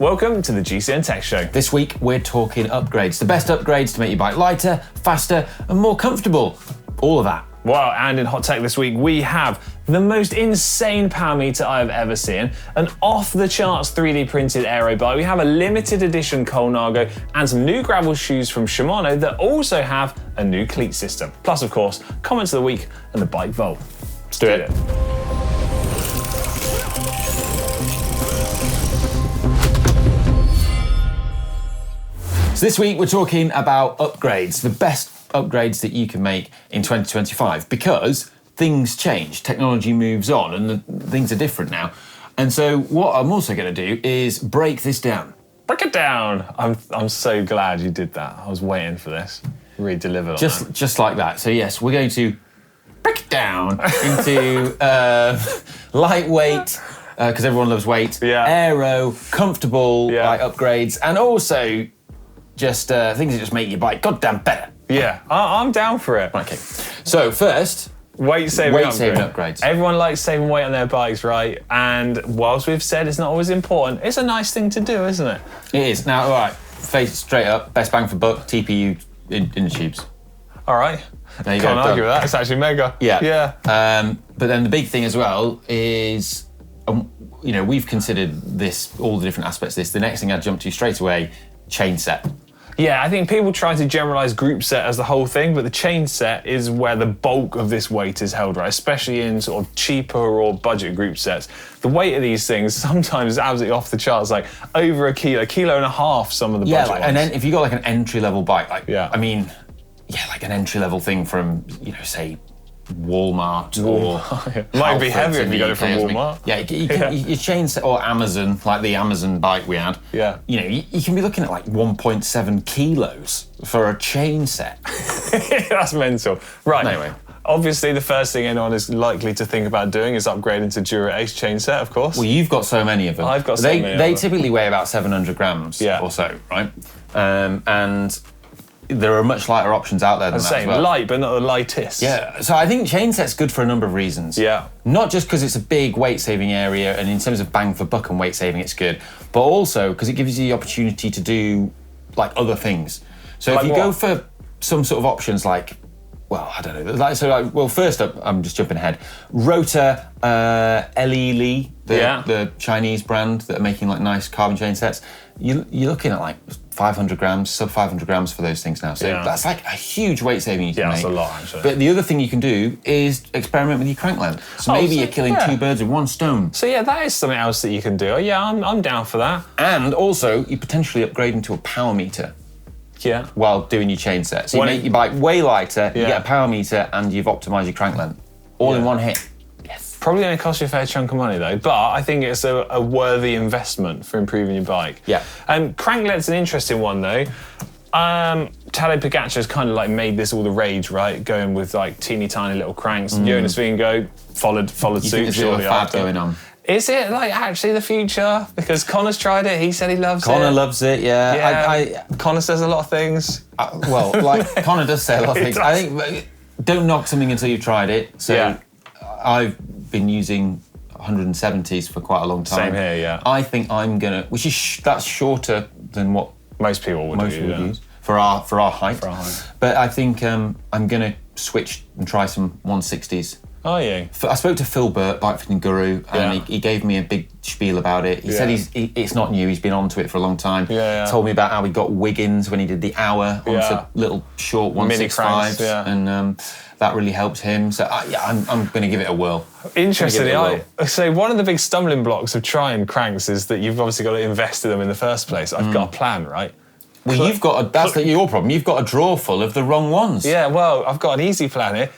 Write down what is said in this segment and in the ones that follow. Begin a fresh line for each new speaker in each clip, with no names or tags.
Welcome to the GCNTech show.
This week we're talking upgrades. The best upgrades to make your bike lighter, faster and more comfortable. All of that.
Wow, and in Hot Tech this week we have the most insane power meter I've ever seen, an off-the-charts 3D printed Aero bike, we have a limited edition Colnago and some new gravel shoes from Shimano that also have a new cleat system. Plus, of course, comments of the week and the bike vault. Let's do it.
So this week we're talking about upgrades, the best upgrades that you can make in 2025, because things change, technology moves on and things are different now. And so what I'm also going to do is break this down.
Break it down. I'm so glad you did that. I was waiting for this. You really delivered on that.
Just like that. So yes, we're going to break it down into lightweight, because everyone loves weight, aero, comfortable like upgrades, and also just things that just make your bike goddamn better.
Yeah, I'm down for it.
Okay, so first,
weight-saving
upgrades.
Everyone likes saving weight on their bikes, right? And whilst we've said it's not always important, it's a nice thing to do, isn't it?
It is. Now, all right, face it straight up, best bang for buck, TPU in the tubes.
All right.
There you
Can't
go,
argue with that. It's actually mega.
Yeah. But then the big thing as well is, we've considered this, all the different aspects of this. The next thing I'd jump to straight away, chain set.
Yeah, I think people try to generalise group set as the whole thing, but the chain set is where the bulk of this weight is held, right? Especially in sort of cheaper or budget group sets. The weight of these things sometimes is absolutely off the charts, like over a kilo and a half, some of the budget ones.
And then if you got like an entry-level bike, like an entry-level thing from, say, Walmart or
might be heavier if you got it from Walmart.
Your chain set, or Amazon, like the Amazon bike we had.
Yeah,
you can be looking at like 1.7 kilos for a chain set.
That's mental. Right.
Anyway,
obviously the first thing anyone is likely to think about doing is upgrading to Dura Ace chain set, of course.
Well, you've got so many of them.
I've got so many.
They typically weigh about 700 grams or so, right? And there are much lighter options out there than that as well.
Light, but not the lightest.
Yeah, so I think chain set's good for a number of reasons.
Yeah.
Not just because it's a big weight-saving area, and in terms of bang for buck and weight-saving, it's good, but also because it gives you the opportunity to do, like, other things. So like if you go for some sort of options like, well, I don't know. First up, I'm just jumping ahead. Rotor, Li, the Chinese brand that are making like nice carbon chain sets. You're looking at like 500 grams, sub 500 grams for those things now. So that's like a huge weight saving you can make.
Yeah, that's a lot actually.
But the other thing you can do is experiment with your crank length. So maybe you're killing two birds with one stone.
So yeah, that is something else that you can do. Yeah, I'm down for that.
And also, you potentially upgrade into a power meter.
Yeah.
While doing your chain set. So you make your bike way lighter, you get a power meter, and you've optimised your crank length. All in one hit. Yes.
Probably going to cost you a fair chunk of money though, but I think it's a worthy investment for improving your bike.
Yeah.
Crank length's an interesting one though. Tadej Pogacar's kind of like made this all the rage, right? Going with like teeny tiny little cranks. Jonas Vingegaard followed suit shortly after.
Going on.
Is it like actually the future? Because Connor's tried it. He said he loves it.
Connor loves it. Yeah.
Connor says a lot of things.
Connor does say a lot of things. I think don't knock something until you've tried it. So I've been using 170s for quite a long time.
Same here. Yeah.
I think I'm gonna, that's shorter than what
most people would
use for our height. But I think I'm gonna switch and try some 160s.
Oh yeah.
I spoke to Phil Burt, Bike Fitting Guru, and he gave me a big spiel about it. He said it's not new, he's been onto it for a long time. Told me about how he got Wiggins when he did the hour onto little short 165s, and that really helped him. So I'm going to give it a whirl.
Interestingly, so one of the big stumbling blocks of trying cranks is that you've obviously got to invest in them in the first place. I've got a plan, right?
Well, that's your problem. You've got a drawer full of the wrong ones.
Yeah, well, I've got an easy plan here.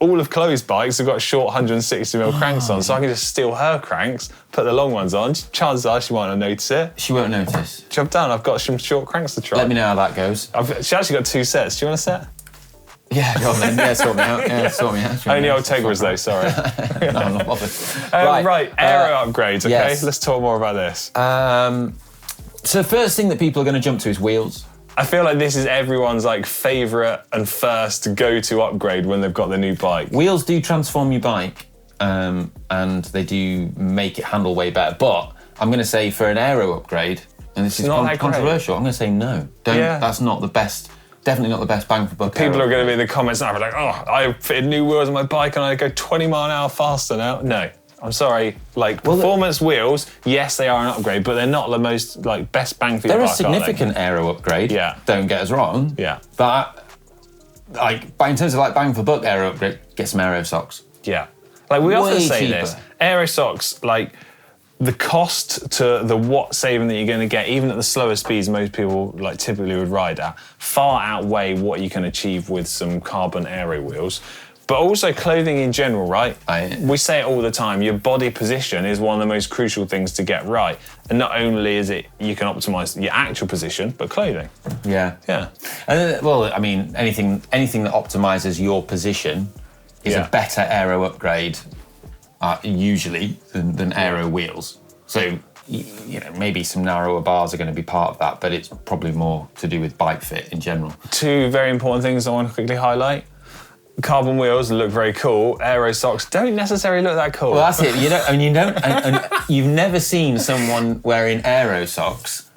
All of Chloe's bikes have got short 160mm cranks on, so I can just steal her cranks, put the long ones on. Chances are she won't notice it.
She won't notice.
Job done. I've got some short cranks to try.
Let me know how that goes.
She actually got 2 sets. Do you want a set?
Yeah, go on then. Yeah, sort me out.
Only old Tegra's though, sorry.
No, I'm not bothered.
Right, Aero upgrades, okay? Yes. Let's talk more about this.
So the first thing that people are going to jump to is wheels.
I feel like this is everyone's like favourite and first go-to upgrade when they've got the new bike.
Wheels do transform your bike, and they do make it handle way better. But I'm going to say for an Aero upgrade, and this is controversial, I'm going to say no. That's not the best. Definitely not the best bang for buck.
People are going to be in the comments now, like, oh, I fitted new wheels on my bike and I go 20 mile an hour faster now. No, I'm sorry. Like, performance wheels, yes, they are an upgrade, but they're not the most, like, best bang for your bike.
They're a significant Aero upgrade.
Yeah.
Don't get us wrong.
Yeah.
But, like, in terms of, like, bang for buck Aero upgrade, get some Aero socks.
Yeah. Like, we often say
cheaper.
this. Aero socks, like, the cost to the watt saving that you're going to get, even at the slower speeds most people like typically would ride at, far outweigh what you can achieve with some carbon Aero wheels. But also clothing in general, right? We say it all the time, your body position is one of the most crucial things to get right. And not only is it, you can optimize your actual position, but clothing.
Yeah.
Yeah.
Well, I mean, anything that optimizes your position is a better Aero upgrade usually than Aero wheels. So, you know, maybe some narrower bars are going to be part of that, but it's probably more to do with bike fit in general. Two
very important things I want to quickly highlight. Carbon wheels look very cool. Aero socks don't necessarily look that cool.
Well, that's it. And you've never seen someone wearing Aero socks,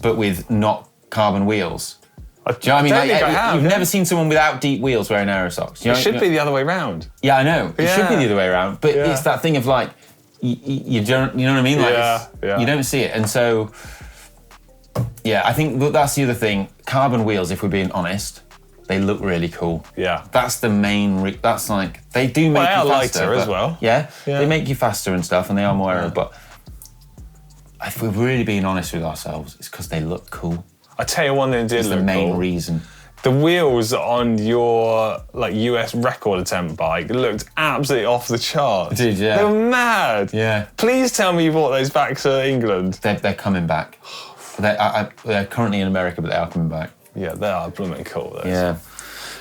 but with not carbon wheels. Do you know what I mean? You've never seen someone without deep wheels wearing Aero socks.
It should be the other way around.
Yeah, I know. It should be the other way around. But it's that thing of like, you don't, you know what I mean? Like, you don't see it. And so, I think that's the other thing. Carbon wheels, if we're being honest, they look really cool. Yeah. That's the main, that's like, they do make you faster.
Lighter as well.
Yeah, they make you faster and stuff, and they are more Aero, but if we're really being honest with ourselves, it's because they look cool.
I tell you one thing that did look cool.
That's the main reason.
The wheels on your like US record attempt bike looked absolutely off the charts.
Dude, yeah.
They were mad.
Yeah.
Please tell me you brought those back to England.
They're coming back. They're currently in America, but they are coming back.
Yeah, they are blooming cool. Those.
Yeah.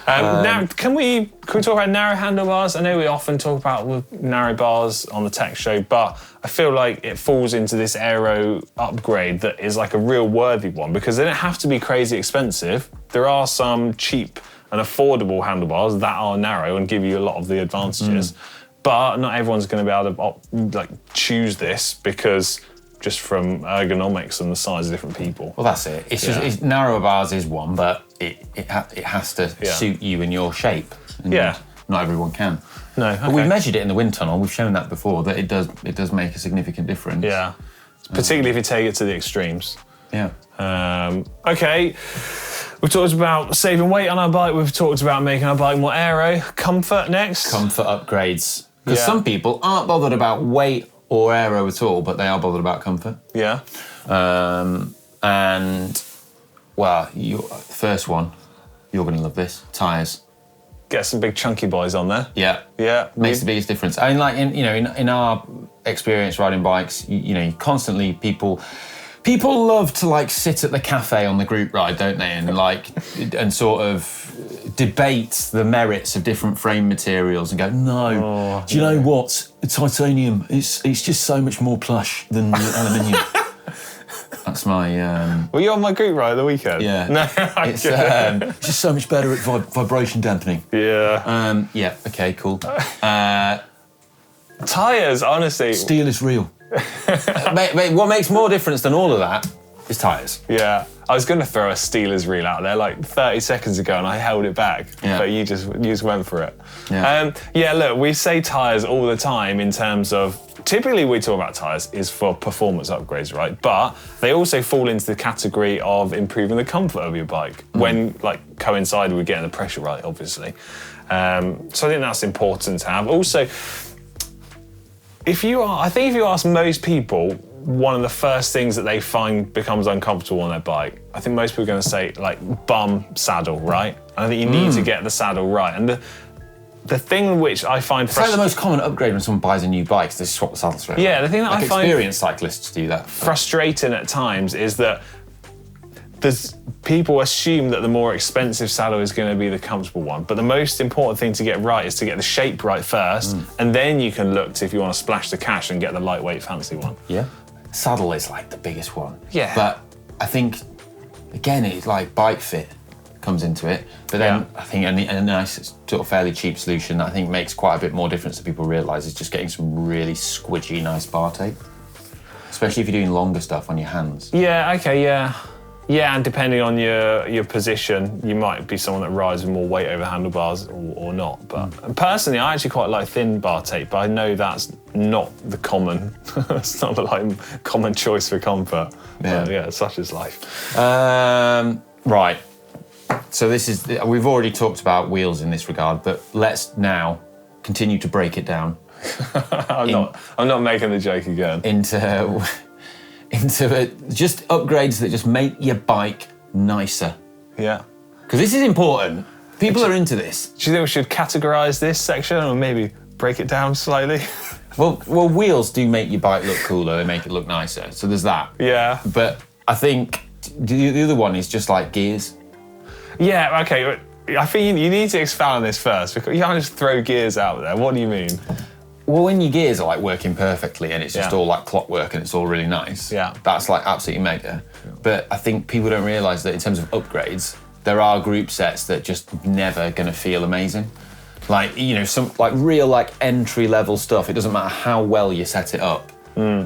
Now, can we talk about narrow handlebars? I know we often talk about narrow bars on the tech show, but I feel like it falls into this Aero upgrade that is like a real worthy one because they don't have to be crazy expensive. There are some cheap and affordable handlebars that are narrow and give you a lot of the advantages, but not everyone's going to be able to choose this because just from ergonomics and the size of different people.
Well, that's it. It's just narrower bars is one, but it has to suit you and your shape. And not everyone can.
No, okay.
But we've measured it in the wind tunnel. We've shown that before that it does make a significant difference.
Yeah, particularly if you take it to the extremes.
Yeah.
Okay. We've talked about saving weight on our bike. We've talked about making our bike more Aero. Comfort next.
Comfort upgrades. Because some people aren't bothered about weight or Aero at all, but they are bothered about comfort.
Yeah.
And, well, first one, you're going to love this, tyres.
Get some big chunky boys on there.
Yeah.
Yeah.
Makes the biggest difference. I mean, like, in our experience riding bikes, you constantly people love to, like, sit at the cafe on the group ride, don't they? And, like, and sort of debate the merits of different frame materials and go, no, do you know what? Titanium, it's just so much more plush than aluminium. That's my...
Were you on my group ride at the weekend?
Yeah.
No,
it's just so much better at vibration dampening.
Yeah.
Yeah, okay, cool.
Tyres, honestly...
Steel is real. Mate, what makes more difference than all of that is tyres.
Yeah. I was going to throw a Steelers reel out there like 30 seconds ago and I held it back, but you just went for it.
Yeah.
Look, we say tyres all the time in terms of, typically we talk about tyres is for performance upgrades, right? But they also fall into the category of improving the comfort of your bike when like coincided with getting the pressure right, obviously. So I think that's important to have. Also, if you ask most people, one of the first things that they find becomes uncomfortable on their bike, I think most people are going to say, like, bum saddle, right? And I think you need to get the saddle right. And the thing which I find...
It's like the most common upgrade when someone buys a new bike is to swap the saddle straight.
Yeah, the thing that I find...
experienced cyclists do that.
Frustrating at times is that people assume that the more expensive saddle is going to be the comfortable one, but the most important thing to get right is to get the shape right first, and then you can look to if you want to splash the cash and get the lightweight fancy one.
Yeah. Saddle is like the biggest one.
Yeah.
But I think, again, it's like bike fit comes into it, but then I think a nice sort of fairly cheap solution that I think makes quite a bit more difference than people realise is just getting some really squidgy nice bar tape. especially if you're doing longer stuff on your hands.
Yeah, okay, yeah. Yeah, and depending on your position, you might be someone that rides with more weight over handlebars or not. But personally, I actually quite like thin bar tape, but I know that's not the common, it's not the like common choice for comfort.
Yeah,
but yeah, such is life.
Right. So we've already talked about wheels in this regard, but let's now continue to break it down.
I'm not making the joke again.
Into just upgrades that just make your bike nicer.
Yeah.
Because this is important. People are into this.
Do you think we should categorise this section or maybe break it down slightly?
Well, wheels do make your bike look cooler. They make it look nicer. So there's that.
Yeah.
But I think the other one is just like gears.
Yeah, okay. I think you need to expand on this first, because you can't just throw gears out there. What do you mean?
Well, when your gears are like working perfectly and it's just
Yeah.
all like clockwork and it's all really nice,
Yeah.
that's like absolutely mega. But I think people don't realise that in terms of upgrades, there are group sets that just never going to feel amazing. Like, you know, some like real like entry level stuff. It doesn't matter how well you set it up.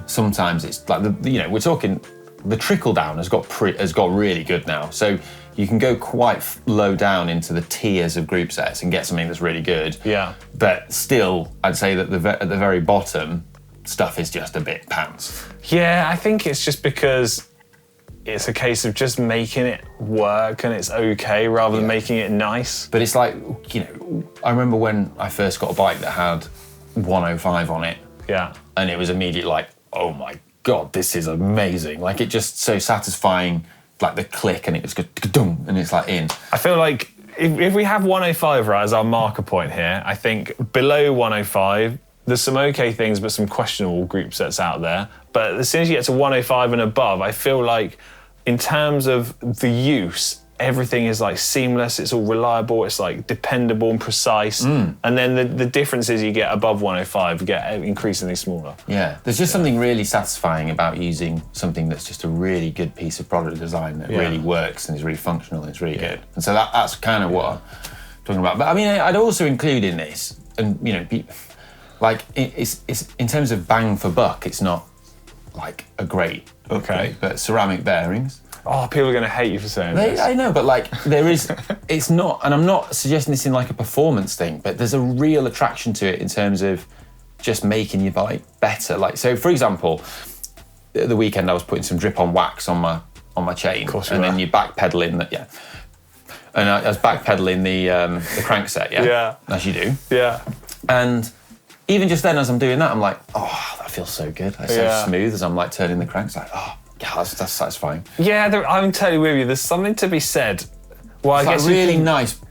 Sometimes it's like we're talking the trickle down has got really good now. So you can go quite low down into the tiers of group sets and get something that's really good.
Yeah.
But still, I'd say that at the very bottom, stuff is just a bit pants.
Yeah, I think it's just because it's a case of just making it work and it's okay rather than making it nice.
But it's like, you know, I remember when I first got a bike that had 105 on it.
Yeah.
And it was immediately like, oh my God, this is amazing. Like, it just so satisfying, like the click and it just goes, and it's like in.
I feel like if we have 105 right as our marker point here, I think below 105, there's some okay things, but some questionable group sets out there. But as soon as you get to 105 and above, I feel like in terms of the use, everything is like seamless, it's all reliable, it's like dependable and precise. And then the differences you get above 105 get increasingly smaller.
Yeah, there's just something really satisfying about using something that's just a really good piece of product design that really works and is really functional and is really good. And so that's kind of what I'm talking about. But I mean, I'd also include in this, and you know, like it's in terms of bang for buck, it's not like a great upgrade, but ceramic bearings.
Oh, people are going to hate you for saying this.
I know, but like it's not, and I'm not suggesting this in like a performance thing, but there's a real attraction to it in terms of just making your bike better. Like, so for example, the weekend I was putting some drip-on wax on my chain,
of course,
and then you backpedaling that, and I was backpedaling the crankset, as you do, and even just then as I'm doing that, I'm like, oh, that feels so good. It's so smooth as I'm like turning the cranks, like, oh. Yeah, that's satisfying. Yeah,
I'm totally with you. There's something to be said. Well, I guess
like really nice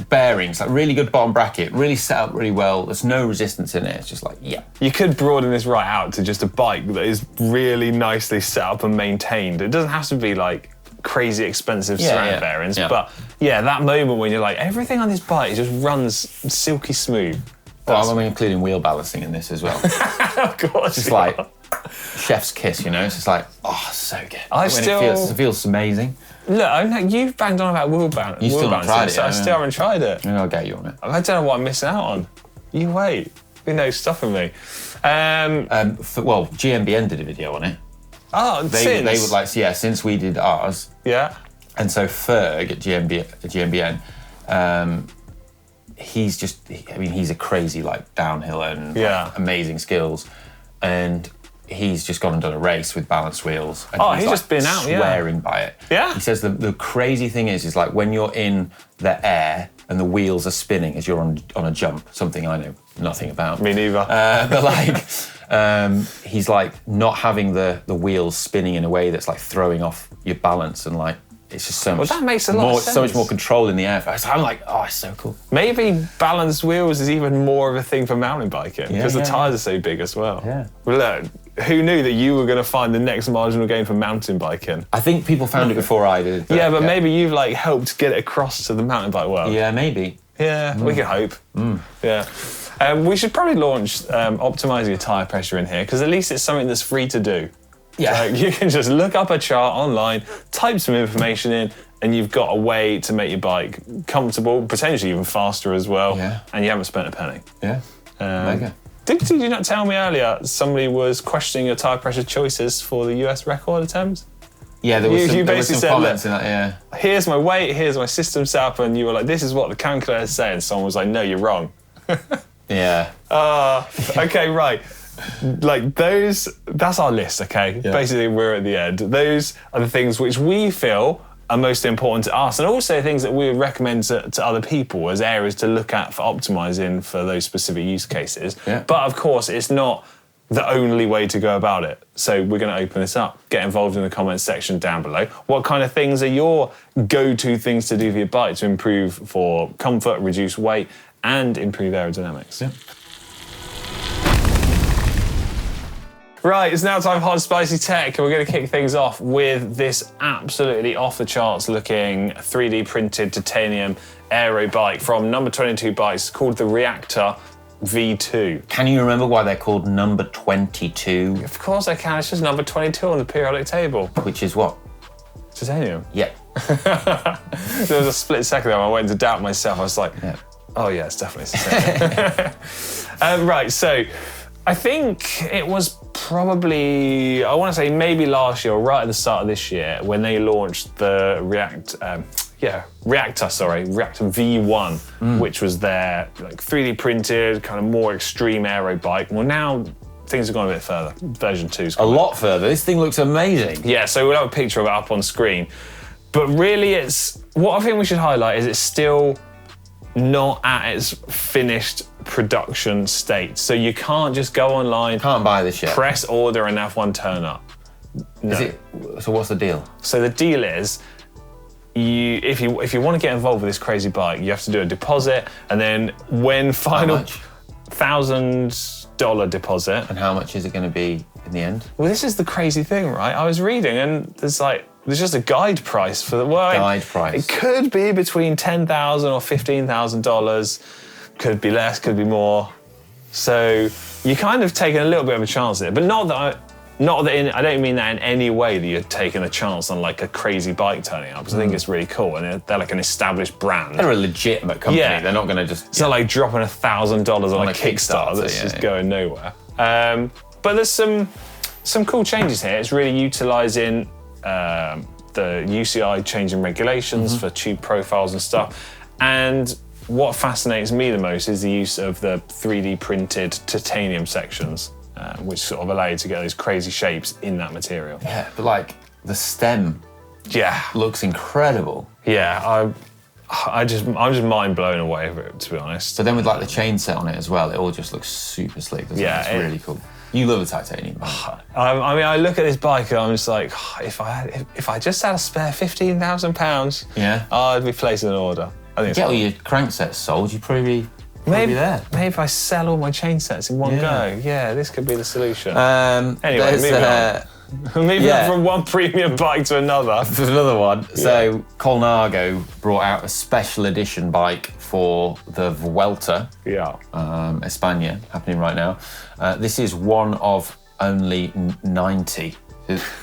bearings, like really good bottom bracket, really set up really well. There's no resistance in it. It's just like,
You could broaden this right out to just a bike that is really nicely set up and maintained. It doesn't have to be like crazy expensive ceramic bearings, but that moment when you're like, everything on this bike just runs silky smooth.
Well, I'm including wheel balancing in this as well.
Of course.
It's just like chef's kiss, you know? It's just like, oh, so good. It feels amazing.
Look, you've banged on about wheel balance.
You still haven't tried it.
I still haven't tried it.
Maybe I'll get you on it.
I don't know what I'm missing out on. You wait. There's no stopping me.
GMBN did a video on it.
Oh,
they would like, since we did ours.
Yeah.
And so Ferg at GMBN, he's a crazy like downhill and amazing skills, and he's just gone and done a race with balanced wheels. And
he's just been out,
swearing by it.
Yeah.
He says the crazy thing is like when you're in the air and the wheels are spinning as you're on a jump, something I know nothing about.
Me neither.
But like, he's like not having the wheels spinning in a way that's like throwing off your balance, and like it's just so much.
Well, that makes a lot of sense.
So much more control in the air. So I'm like, oh, it's so cool.
Maybe balanced wheels is even more of a thing for mountain biking because the tyres are so big as well.
Yeah.
Well, look, who knew that you were going to find the next marginal gain for mountain biking?
I think people found it before I did.
But maybe you've like helped get it across to the mountain bike world.
Yeah, maybe.
Yeah, we can hope. Yeah. We should probably launch optimising your tyre pressure in here because at least it's something that's free to do.
Yeah.
So you can just look up a chart online, type some information in, and you've got a way to make your bike comfortable, potentially even faster as well, and you haven't spent a penny.
Yeah, mega.
Did you not tell me earlier somebody was questioning your tyre pressure choices for the US record attempt?
Yeah, there was some
said,
comments in that, yeah.
Here's my weight, here's my system setup, and you were like, this is what the calculator is saying. Someone was like, no, you're wrong.
Yeah.
Okay, right. Like that's our list, okay? Yeah. Basically, we're at the end. Those are the things which we feel are most important to us, and also things that we would recommend to other people as areas to look at for optimizing for those specific use cases.
Yeah.
But of course, it's not the only way to go about it. So we're going to open this up. Get involved in the comments section down below. What kind of things are your go-to things to do for your bike to improve for comfort, reduce weight, and improve aerodynamics?
Yeah.
Right, it's now time for Hot Spicy Tech, and we're going to kick things off with this absolutely off-the-charts looking 3D printed titanium aero bike from number 22 Bikes called the Reactor V2.
Can you remember why they're called number 22?
Of course I can, it's just number 22 on the periodic table.
Which is what?
Titanium.
Yep.
There was a split second there, I went to doubt myself. I was like, oh yeah, it's definitely titanium. Right, so I think it was probably, I want to say maybe last year or right at the start of this year when they launched the Reactor V1, which was their like 3D printed, kind of more extreme aero bike. Well, now things have gone a bit further. Version 2's
a lot further. This thing looks amazing.
Yeah, so we'll have a picture of it up on screen. But really what I think we should highlight is it's still not at its finished production state. So you can't just go online,
can't buy this yet,
press order and have one turn up. No.
So what's the deal? So
the deal is, if you want to get involved with this crazy bike, you have to do a deposit, and then when final $1,000 deposit.
And how much is it going to be in the end?
Well, this is the crazy thing, right? I was reading, and there's just a guide price for the guide
price.
It could be between $10,000 or $15,000. Could be less, could be more. So you're kind of taking a little bit of a chance at it, but I don't mean that in any way that you're taking a chance on like a crazy bike turning up, because I think it's really cool, and they're like an established brand.
They're a legitimate company. Yeah. They're not going to just...
It's not like dropping $1,000 on a Kickstarter that's just going nowhere. But there's some cool changes here. It's really utilising the UCI changing regulations for tube profiles and stuff. And what fascinates me the most is the use of the 3D printed titanium sections, which sort of allow you to get those crazy shapes in that material.
Yeah, but like the stem looks incredible.
Yeah, I'm just mind blown away with it, to be honest.
But then with like the chain set on it as well, it all just looks super sleek, doesn't it? It's really cool. You love the titanium.
I mean, I look at this bike and I'm just like, if I just had a spare £15,000, I'd be placing an order. I think
get all your cranksets sold, you'd probably be there.
Maybe if I sell all my chain sets in one go, this could be the solution. Anyway, moving on from one premium bike to another.
There's another one. So Colnago brought out a special edition bike for the Vuelta, España, happening right now. This is one of only 90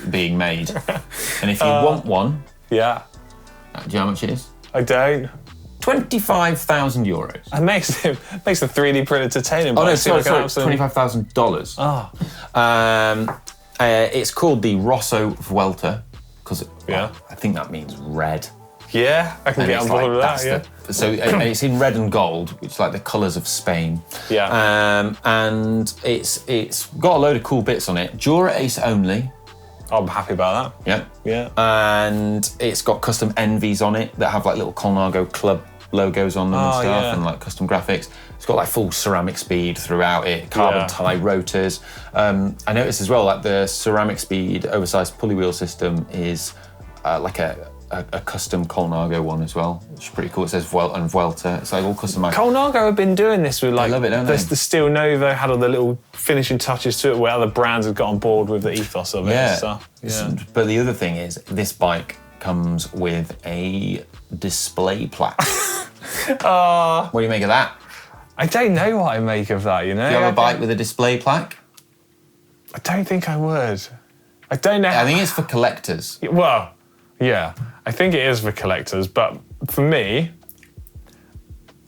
being made. And if you want one, do you know how much it is?
I don't.
€25,000.
It makes the 3D printed titanium bike.
Oh no, sorry, $25,000. It's called the Rosso Vuelta because I think that means red.
Yeah, I can get on board with that.
So and it's in red and gold, which is like the colours of Spain.
Yeah.
And it's got a load of cool bits on it. Dura Ace only.
I'm happy about that.
Yeah. And it's got custom envies on it that have like little Colnago club logos on them and stuff, and like custom graphics. It's got like full ceramic speed throughout it, carbon tie rotors. I noticed as well that the ceramic speed oversized pulley wheel system is like a custom Colnago one as well, which is pretty cool. It says Vuelta and Vuelta. It's like all customized.
Colnago have been doing this with like,
I love it, don't they?
The Steel Nova had all the little finishing touches to it where other brands have got on board with the ethos of it and stuff. Yeah.
But the other thing is, this bike comes with a display plaque. What do you make of that?
I don't know what I make of that, you know?
Do you have a bike with a display plaque?
I don't think I would. I don't know.
I think it's for collectors.
Well, yeah, I think it is for collectors, but for me,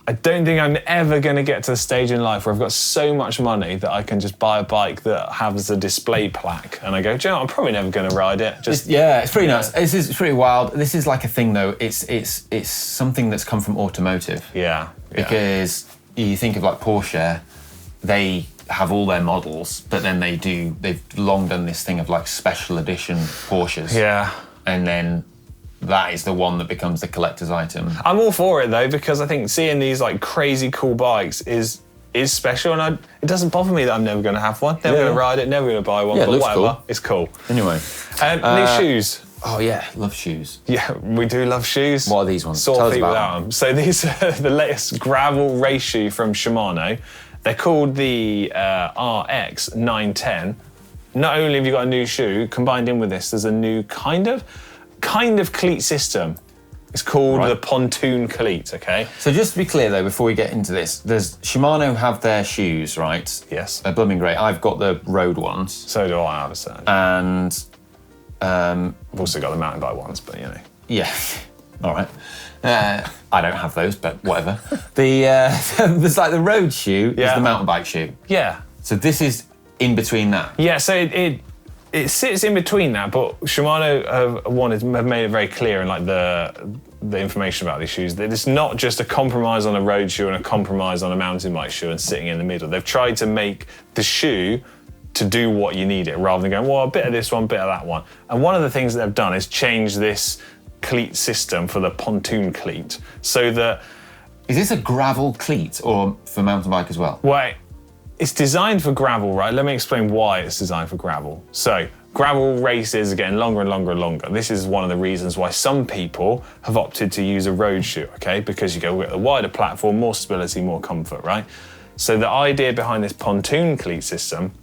I don't think I'm ever going to get to the stage in life where I've got so much money that I can just buy a bike that has a display plaque. And I go, do you know what? I'm probably never going to ride it.
It's pretty nuts. This is pretty wild. This is like a thing, though. It's something that's come from automotive.
Yeah.
Because you think of like Porsche, they have all their models, but then they've long done this thing of like special edition Porsches.
Yeah.
And then that is the one that becomes the collector's item.
I'm all for it though, because I think seeing these like crazy cool bikes is special, and it doesn't bother me that I'm never going to have one, never going to ride it, never going to buy one,
Yeah,
but whatever,
cool.
It's cool.
Anyway.
New shoes.
Oh yeah, love shoes.
Yeah, we do love shoes.
What are these ones?
Sore feet without them. So these are the latest gravel race shoe from Shimano. They're called the RX 910. Not only have you got a new shoe, combined in with this, there's a new kind of cleat system. It's called the pontoon cleat, okay?
So just to be clear though, before we get into this, there's Shimano have their shoes, right?
Yes.
They're blooming great. I've got the road ones.
So do I, obviously.
And
I've also got the mountain bike ones, but you know.
Yeah, all right. I don't have those, but whatever. There's like the road shoe is the mountain bike shoe.
Yeah.
So this is in between that.
Yeah, so it sits in between that, but Shimano have made it very clear in like the information about these shoes that it's not just a compromise on a road shoe and a compromise on a mountain bike shoe and sitting in the middle. They've tried to make the shoe to do what you need it, rather than going, well, a bit of this one, bit of that one. And one of the things that they've done is change this cleat system for the pontoon cleat, so that...
Is this a gravel cleat or for mountain bike as well?
Well, it's designed for gravel, right? Let me explain why it's designed for gravel. So, gravel races are getting longer and longer and longer. This is one of the reasons why some people have opted to use a road shoe, okay? Because you go with a wider platform, more stability, more comfort, right? So the idea behind this pontoon cleat system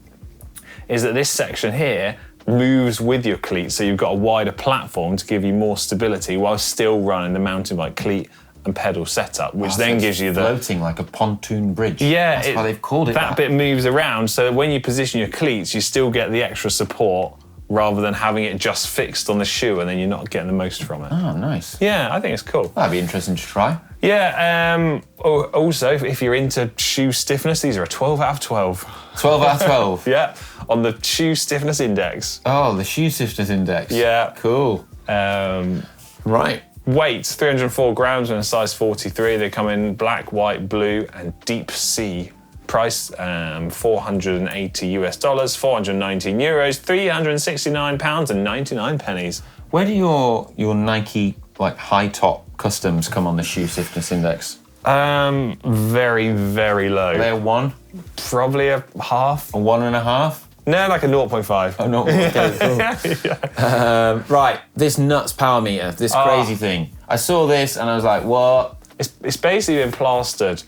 is that this section here moves with your cleat, so you've got a wider platform to give you more stability while still running the mountain bike cleat and pedal setup, which then gives you the...
floating like a pontoon bridge.
Yeah.
That's why they've called it
that. That bit moves around, so that when you position your cleats, you still get the extra support rather than having it just fixed on the shoe and then you're not getting the most from it.
Oh, nice.
Yeah, I think it's cool.
That'd be interesting to try.
Yeah, also, if you're into shoe stiffness, these are a 12 out of 12.
12 out of 12?
Yeah, on the shoe stiffness index.
Oh, the shoe stiffness index.
Yeah.
Cool. Right.
Weight, 304 grams in a size 43. They come in black, white, blue, and deep sea. Price, $480 US, 419 euros, 369 pounds and 99 pennies.
Where do your Nike like high top customs come on the shoe stiffness index?
Very, very low.
They're one?
Probably a half.
A 1.5?
No, like a 0.5.
Oh, no. Okay, cool.
Yeah.
Right, this nuts power meter, this crazy thing. I saw this and I was like, what?
It's basically been plastered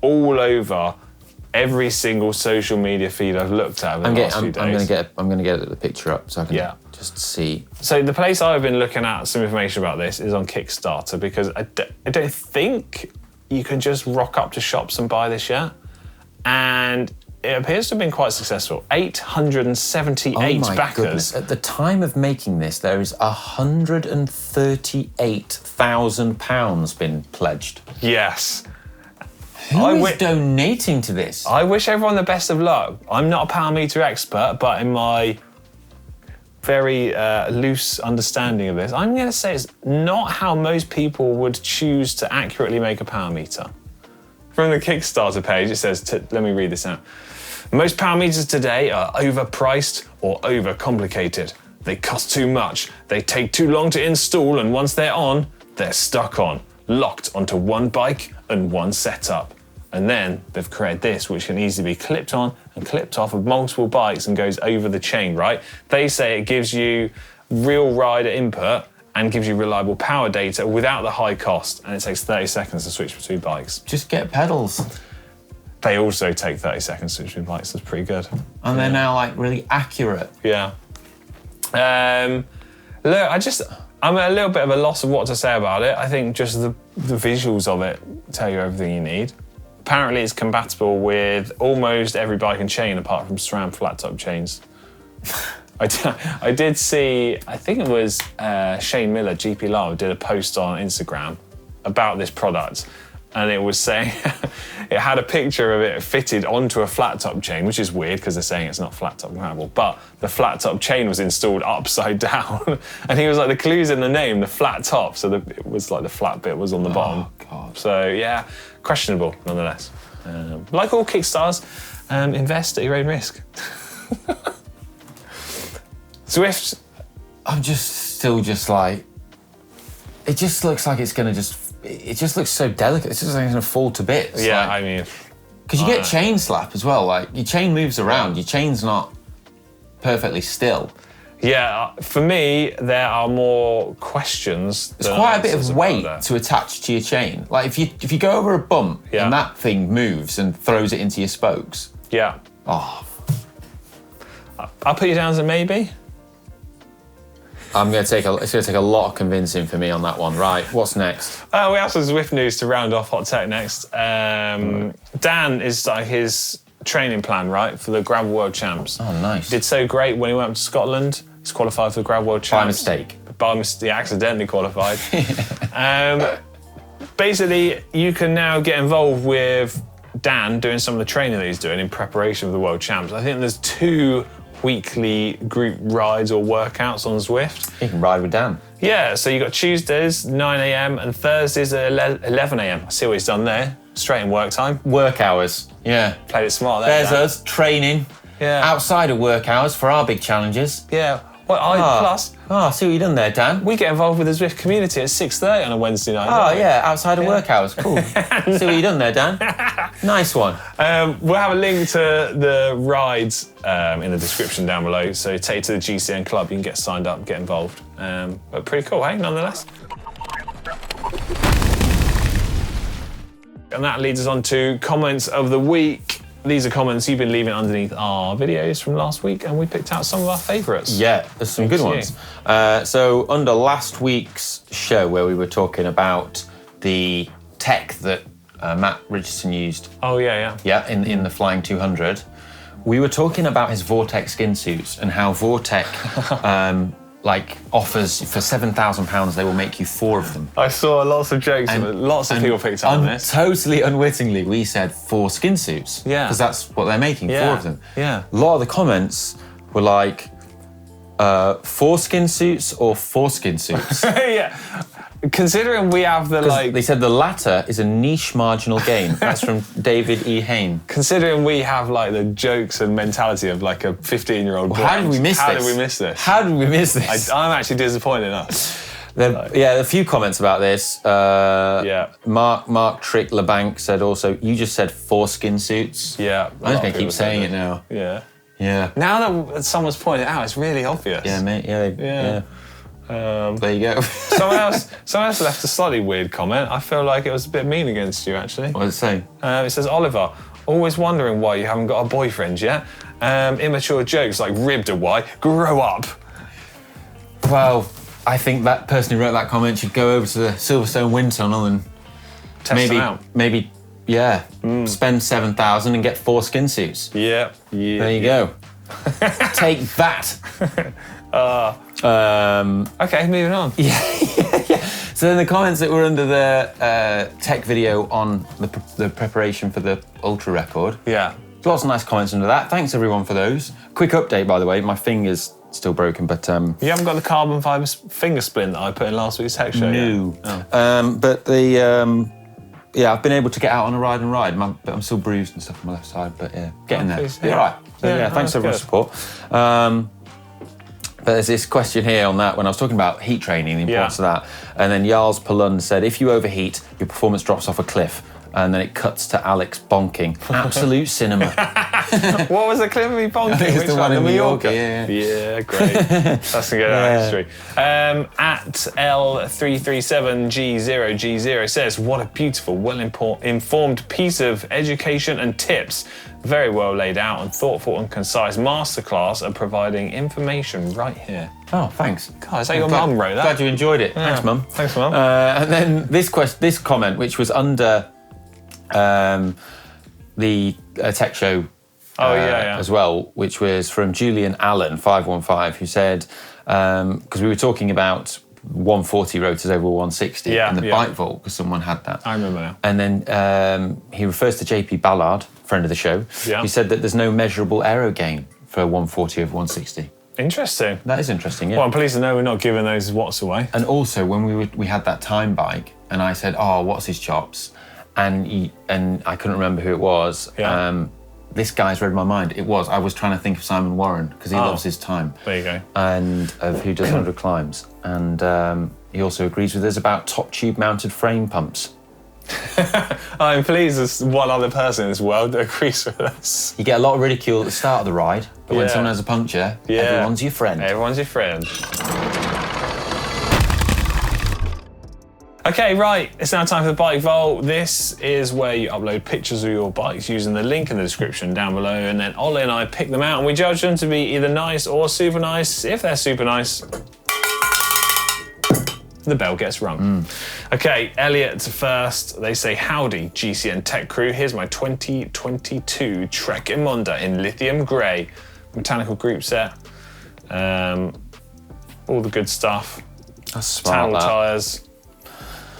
all over every single social media feed I've looked at in the last few days.
I'm gonna get the picture up so I can just see.
So the place I've been looking at some information about this is on Kickstarter, because I don't think you can just rock up to shops and buy this yet. And it appears to have been quite successful. 878 backers.
Goodness. At the time of making this, there is £138,000 been pledged.
Yes.
Who is donating to this?
I wish everyone the best of luck. I'm not a power meter expert, but in my very loose understanding of this, I'm going to say it's not how most people would choose to accurately make a power meter. From the Kickstarter page, it says, let me read this out. Most power meters today are overpriced or overcomplicated. They cost too much, they take too long to install, and once they're on, they're stuck on, locked onto one bike and one setup. And then they've created this, which can easily be clipped on and clipped off of multiple bikes and goes over the chain, right? They say it gives you real rider input and gives you reliable power data without the high cost, and it takes 30 seconds to switch between bikes.
Just get pedals.
They also take 30 seconds to switch between bikes. That's pretty good.
And they're now like really accurate.
Yeah. Look, I'm at a little bit of a loss of what to say about it. I think just the visuals of it tell you everything you need. Apparently it's compatible with almost every bike and chain apart from SRAM flat top chains. I did see, I think it was Shane Miller, GP Live, did a post on Instagram about this product. and it was saying it had a picture of it fitted onto a flat top chain, which is weird because they're saying it's not flat top compatible, but the flat top chain was installed upside down. And he was like, the clue's in the name, the flat top. So it was like the flat bit was on the bottom.
God.
So yeah, questionable nonetheless. Like all Kickstarters, invest at your own risk. Zwift.
I'm still like, it just looks like it's gonna it just looks so delicate. It's just like it's gonna fall to bits.
Yeah,
like,
I mean,
because you get chain slap as well. Like your chain moves around. Your chain's not perfectly still.
Yeah, for me, there are more questions.
There's quite a bit of weight to attach to your chain. Like if you go over a bump and that thing moves and throws it into your spokes.
Yeah.
Oh.
I'll put you down as a maybe.
It's going to take a lot of convincing for me on that one. Right, what's next?
We have some Zwift news to round off Hot Tech next. Dan is like his training plan, right, for the Gravel World Champs.
Oh, nice.
He did so great when he went up to Scotland. He's qualified for the Gravel World Champs.
By mistake.
He accidentally qualified. Basically, you can now get involved with Dan doing some of the training that he's doing in preparation for the World Champs. I think there's 2 weekly group rides or workouts on Zwift.
You can ride with Dan.
Yeah, so you got Tuesdays, 9 a.m. and Thursdays at 11 a.m. I see what he's done there. Straight in work time.
Work hours, yeah.
Played it smart there.
There's us, training outside of work hours for our big challenges.
Yeah. Well, plus...
I see what you've done there, Dan.
We get involved with the Zwift community at 6:30 on a Wednesday night.
Oh, yeah, outside of work hours. Cool. See what you've done there, Dan. Nice one.
We'll have a link to the rides in the description down below. So take you to the GCN club. You can get signed up, get involved. But pretty cool, hey, nonetheless. And that leads us on to comments of the week. These are comments you've been leaving underneath our videos from last week, and we picked out some of our favourites.
Yeah, there's some good ones. So under last week's show where we were talking about the tech that Matt Richardson used.
Oh, yeah.
Yeah, in the Flying 200. We were talking about his Vortex skin suits and how Vortex offers for £7,000 they will make you 4 of them.
I saw lots of jokes and lots of people picked up on this.
Totally unwittingly, we said 4 skin suits.
Yeah.
Because that's what they're making, 4 of them.
Yeah.
A lot of the comments were like, 4 skin suits or 4 skin suits?
Yeah. Considering we have
They said the latter is a niche marginal gain. That's from David E. Hain.
Considering we have the jokes and mentality of a 15-year-old boy.
How did we miss this? How did we miss this?
I'm actually disappointed in us.
A few comments about this. Mark Trick LeBanc said also, you just said 4 skin suits.
Yeah.
I'm just going to keep saying it now.
Yeah.
Yeah.
Now that someone's pointed it out, it's really obvious.
Yeah, mate. Yeah. There you go.
someone else left a slightly weird comment. I feel like it was a bit mean against you, actually.
What does it say?
It says, Oliver, always wondering why you haven't got a boyfriend yet. Immature jokes like ribbed or why. Grow up.
Well, I think that person who wrote that comment should go over to the Silverstone Wind Tunnel and
test them out.
Maybe, spend 7,000 and get 4 skin suits.
Yeah.
There you go. Take that.
Okay, moving on.
Yeah. So in the comments that were under the tech video on the preparation for the ultra record.
Yeah.
Lots of nice comments under that. Thanks everyone for those. Quick update, by the way. My finger's still broken, but
you haven't got the carbon fibre finger splint that I put in last week's tech show.
No.
Oh.
But the I've been able to get out on a ride and ride. But I'm still bruised and stuff on my left side. But getting there.
Yeah.
All right. So, thanks for everyone's support. But there's this question here on that when I was talking about heat training, the importance of that. And then Jarls Palund said, if you overheat, your performance drops off a cliff. And then it cuts to Alex bonking. Absolute cinema.
What was the clip of me bonking?
It's the one in Mallorca.
Yeah, great. That's a good history. At L337G0G0 says, what a beautiful, well-informed piece of education and tips. Very well laid out and thoughtful and concise masterclass of providing information right here.
Oh, thanks.
God, is that your mum wrote that?
Glad you enjoyed it.
Yeah.
Thanks, Mum.
Thanks, Mum.
And then this comment, which was under the tech show as well, which was from Julian Allen 515, who said, because we were talking about 140 rotors over 160 in the bike vault, because someone had that.
I remember now.
And then he refers to JP Ballard, friend of the show.
Yeah.
He said that there's no measurable aero gain for 140 over 160.
Interesting.
That is interesting, yeah.
Well, I'm pleased to know we're not giving those watts away.
And also, when we had that time bike, and I said, "Oh, what's his chops?" and I couldn't remember who it was.
Yeah.
This guy's read my mind. I was trying to think of Simon Warren, because he loves his time.
There you go.
And of who does 100 climbs. And he also agrees with us about top tube mounted frame pumps.
I'm pleased there's one other person in this world that agrees with us.
You get a lot of ridicule at the start of the ride, but when
Yeah.
someone has a puncture, everyone's your friend.
Everyone's your friend. Okay, right, it's now time for the Bike Vault. This is where you upload pictures of your bikes using the link in the description down below, and then Ollie and I pick them out and we judge them to be either nice or super nice. If they're super nice, the bell gets rung. Okay, Elliot first. They say, howdy, GCNTech crew. Here's my 2022 Trek Imonda in lithium grey. Mechanical group set. All the good stuff.
That's smart,
Towel tyres.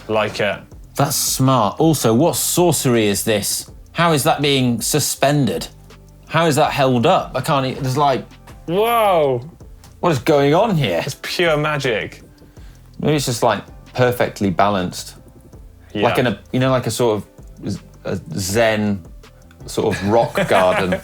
Like it.
That's smart. Also, what sorcery is this? How is that being suspended? How is that held up? I can't. There's like,
Whoa!
what is going on here?
It's pure magic.
Maybe it's just like perfectly balanced,
Yeah.
like in a like a sort of a Zen sort of rock garden.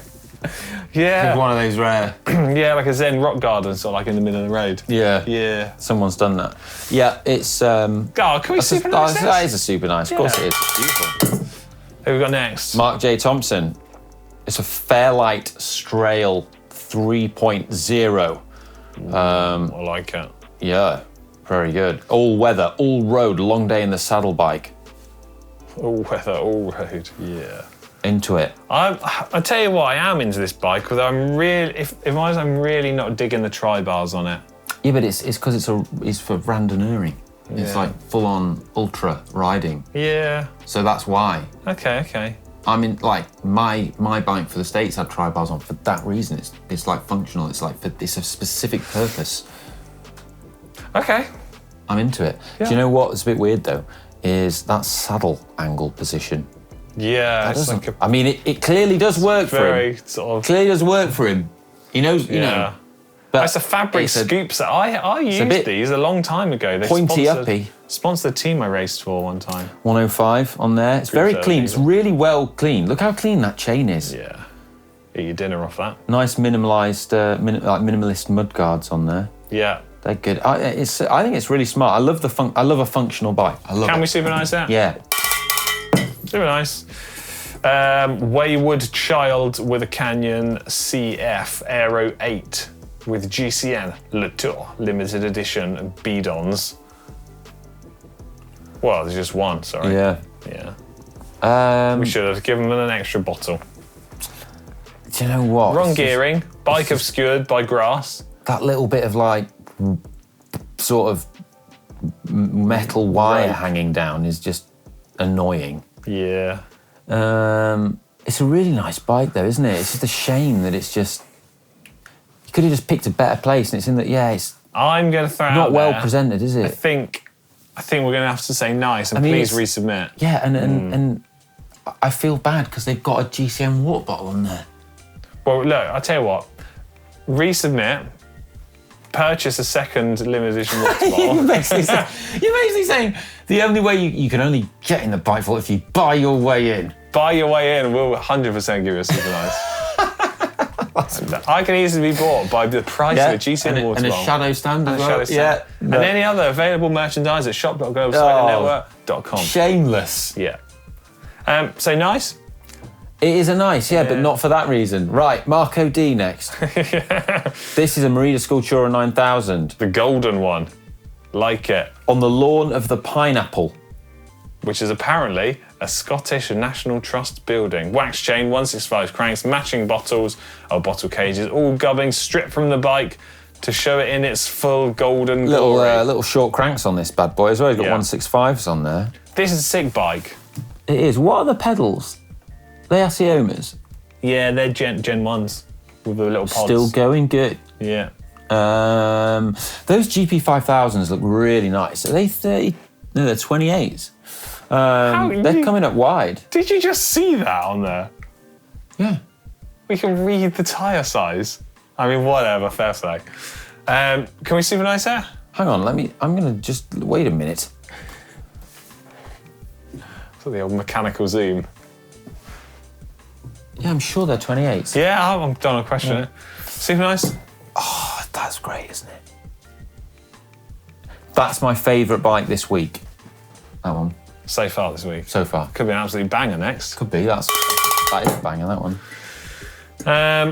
Yeah.
One of those rare.
Yeah, like a Zen rock garden, sort of like in the middle of the road.
Yeah.
Yeah.
Someone's done that. Yeah, it's.
Oh, can we super nice this?
That is a super nice. Of course it is.
Beautiful. Who we got next?
Mark J. Thompson. It's a Fairlight Strail 3.0.
I like it.
Yeah, very good. All weather, all road, long day in the saddle bike.
All weather, all road. Yeah.
Into it.
I tell you what, I am into this bike, because I'm really, if I'm honest, I'm really not digging the tri-bars on it.
Yeah, but it's because it's for randonneuring. It's
Yeah.
like full on ultra riding.
Yeah.
So that's why.
Okay.
I mean, like my bike for the States had tri-bars on for that reason. It's like functional. It's like it's a specific purpose.
Okay.
I'm into it.
Yeah.
Do you know what's a bit weird though? Is that saddle angle position.
Yeah.
That
It's
doesn't-
like
I mean, it clearly does work for
very
him.
sort of.
Clearly does work for him. He knows, you know.
Yeah.
But
It's a fabric
it's a
scoop set. I used
bit
these a long time ago. They
pointy uppy.
Sponsored the team I raced for one time.
105 on there. It's very
Group
clean. It's
30.
really well clean. Look how clean that chain is.
Yeah. Eat your dinner off that.
Nice minimalised, like minimalist mud guards on there.
Yeah.
They're good. I think it's really smart. I love I love a functional bike. I love it.
Can we super nice that?
Yeah.
Super nice. Wayward Child with a Canyon CF Aero 8 with GCN Le Tour limited edition bidons. Well, there's just one, sorry.
Yeah.
Yeah. We should have given them an extra bottle.
Do you know what?
Wrong gearing, bike obscured by grass.
That little bit of like sort of metal wire
Rope.
hanging down is just annoying.
Yeah.
It's a really nice bike though, isn't it? It's just a shame that it's just. You could have just picked a better place, and it's in that. Yeah, it's
I'm going to throw it
not
out
well
there.
presented, is
I
it?
think we're going to have to say nice and
I mean,
please
it's-
resubmit.
Yeah, and I feel bad because they've got a GCN water bottle on there.
Well, look, I'll tell you what. Resubmit. Purchase a second limited edition water bottle.
You're basically saying the only way you can only get in the bike vault if you buy your way in.
Buy your way in, we'll 100% give you a super nice. I can easily be bought by the price of a GCN water
and a
bottle.
shadow stand as
And a
well.
shadow stand.
Yeah,
And any other available merchandise at shop.globalcyclenetwork.com.
shameless.
Yeah. So nice.
It is a nice, but not for that reason. Right, Marco D next. This is a Merida Sculptura 9000
The golden one. Like it.
on the lawn of the Pineapple.
Which is apparently a Scottish National Trust building. Wax chain, 165 cranks, matching bottles or bottle cages, all gubbing, stripped from the bike to show it in its full golden glory.
Little short cranks on this bad boy as well. He's got
Yeah.
165s on there.
This is a sick bike.
It is. What are the pedals? They are Siomas.
Yeah, they're Gen 1s with the little pods.
Still going good.
Yeah.
Those GP5000s look really nice. Are they 30? No, they're 28s. They're coming up wide.
Did you just see that on there?
Yeah.
We can read the tyre size. I mean, whatever, fair play. Can we supervise that?
Hang on, I'm going to just, wait a minute.
So the old mechanical zoom.
Yeah, I'm sure they're 28s.
Yeah, I'm don't question it. Super nice.
Oh, that's great, isn't it? That's my favourite bike this week. That one.
So far this week.
So far.
Could be an absolute banger next.
Could be, that is a banger, that one.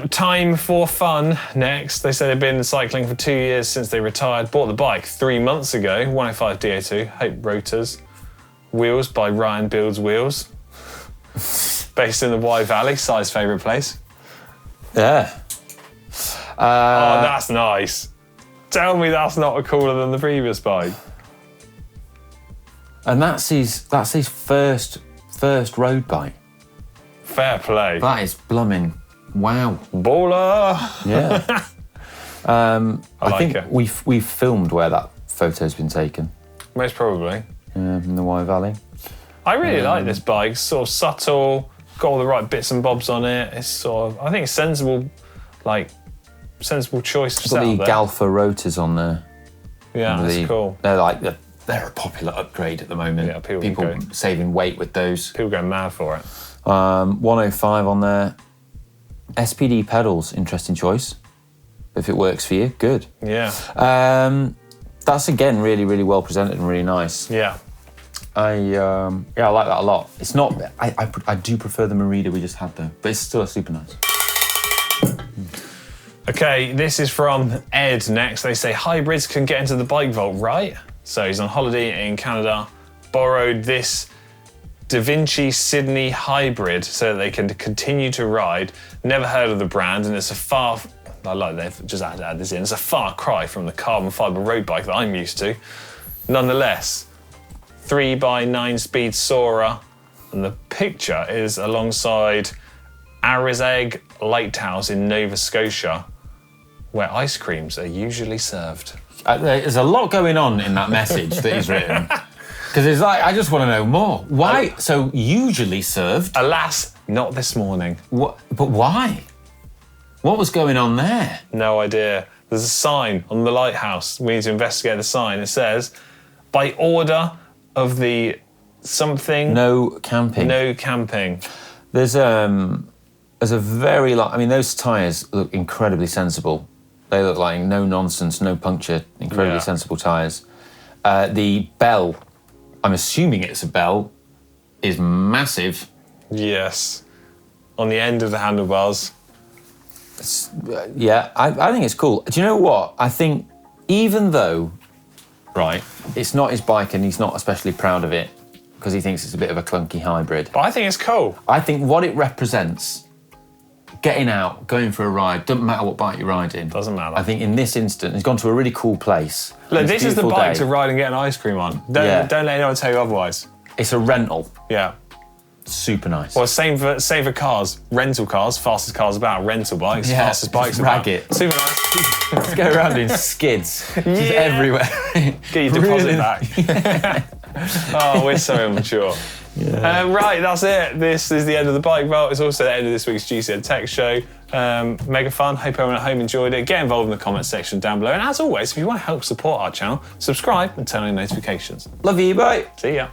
Time for fun next. They said they've been cycling for 2 years since they retired. Bought the bike 3 months ago. 105 DO2, Hope Rotors. Wheels by Ryan Builds Wheels. Based in the Wye Valley, Si's favourite place.
Yeah.
Oh, that's nice. Tell me that's not cooler than the previous bike.
And that's his first road bike.
Fair play.
That is blooming wow.
Baller.
Yeah. I think
it.
we've filmed where that photo's been taken.
Most probably.
In the Wye Valley.
I really like this bike. It's sort of subtle, got all the right bits and bobs on it. It's sort of, I think it's sensible choice to set
Got
up
the
there.
Galfa rotors on there.
Yeah, that's cool.
They're a popular upgrade at the moment.
Yeah, people
saving weight with those.
People go mad for it.
105 on there. SPD pedals, interesting choice. If it works for you, good.
Yeah.
That's again really, really well presented and really nice.
Yeah.
I like that a lot. It's not. I do prefer the Merida we just had though, but it's still super nice.
Okay, this is from Ed next. They say hybrids can get into the bike vault, right? So he's on holiday in Canada, borrowed this Da Vinci Sydney hybrid so that they can continue to ride. Never heard of the brand, and it's I like they've just add this in. It's a far cry from the carbon fibre road bike that I'm used to. Nonetheless, 3x9 speed Sora, and the picture is alongside Arizegg Lighthouse in Nova Scotia, where ice creams are usually served.
There's a lot going on in that message that he's written. Because it's like, I just want to know more. Why? So usually served?
Alas, not this morning.
What? But why? What was going on there?
No idea. There's a sign on the lighthouse. We need to investigate the sign. It says, by order of the something...
No camping.
No camping.
There's a very I mean, those tyres look incredibly sensible. They look like no nonsense, no puncture, incredibly sensible tyres. The bell, I'm assuming it's a bell, is massive.
Yes. On the end of the handlebars.
Yeah, I think it's cool. Do you know what? I think even though, right, it's not his bike and he's not especially proud of it because he thinks it's a bit of a clunky hybrid.
But I think it's cool.
I think what it represents, getting out, going for a ride, doesn't matter what bike you're riding.
Doesn't matter.
I think in this instant, he's gone to a really cool place.
Look, this is the bike
day.
to ride and get an ice cream on. Don't let anyone tell you otherwise.
It's a rental.
Yeah.
Super nice.
Well, same for cars. Rental cars, fastest cars about. Rental bikes, fastest bikes
rag
about.
It.
Super nice.
Let's go around in skids. Just everywhere.
Get your deposit back. Oh, we're so immature. Yeah. Right, that's it. This is the end of the bike vault. It's also the end of this week's GCNTech show. Mega fun. Hope everyone at home enjoyed it. Get involved in the comment section down below. And as always, if you want to help support our channel, subscribe and turn on notifications.
Love you. Bye.
See ya.